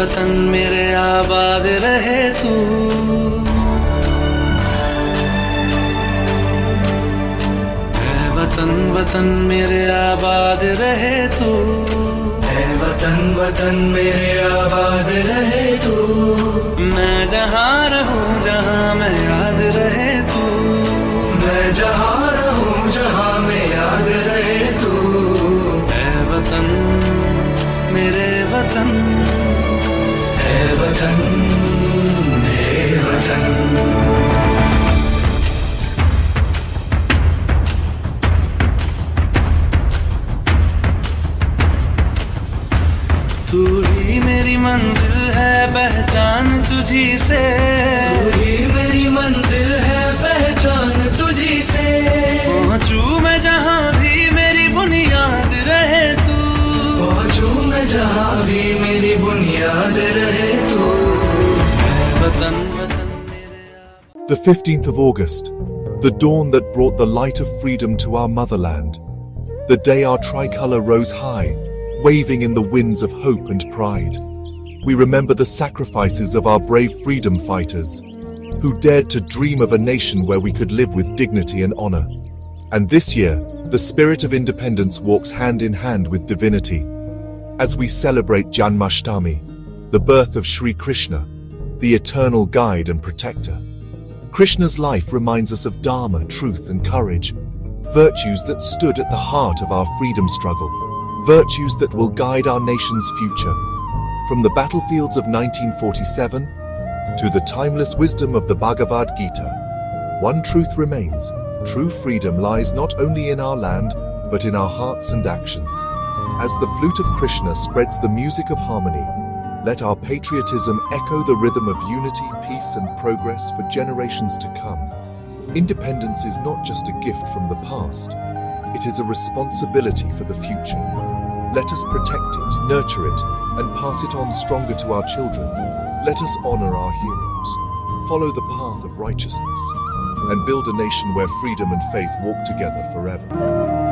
वतन मेरे आबाद रहे तू। ऐ वतन वतन मेरे आबाद रहे तू। ऐ वतन वतन मेरे आबाद रहे तू। मैं जहाँ रहूं जहाँ मैं याद रहे तू। मैं जहाँ रहूं जहाँ मैं याद रहे तू। ऐ वतन मेरे वतन। ऐ वतन मेरे वतन। तू ही मेरी मंजिल है पहचान तुझी से। तू ही मेरी मंजिल है पहचान तुझी से। पहुँचूं मैं जहाँ भी मेरी बुनियाद रहे तू। पहुँचूं मैं जहाँ भी मेरी बुनियाद रहे तू। ऐ वतन वतन मेरे। The 15th of August, the dawn that brought the light of freedom to our motherland. The day our tricolour rose high, waving in the winds of hope and pride. We remember the sacrifices of our brave freedom fighters, who dared to dream of a nation where we could live with dignity and honour. And this year, the spirit of independence walks hand in hand with divinity, as we celebrate Janmashtami, the birth of Sri Krishna, the eternal guide and protector. Krishna's life reminds us of Dharma, truth and courage, virtues that stood at the heart of our freedom struggle. Virtues that will guide our nation's future. From the battlefields of 1947 to the timeless wisdom of the Bhagavad Gita, one truth remains: true freedom lies not only in our land, but in our hearts and actions. As the flute of Krishna spreads the music of harmony, let our patriotism echo the rhythm of unity, peace and progress for generations to come. Independence is not just a gift from the past, it is a responsibility for the future. Let us protect it, nurture it, and pass it on stronger to our children. Let us honor our heroes, follow the path of righteousness, and build a nation where freedom and faith walk together forever.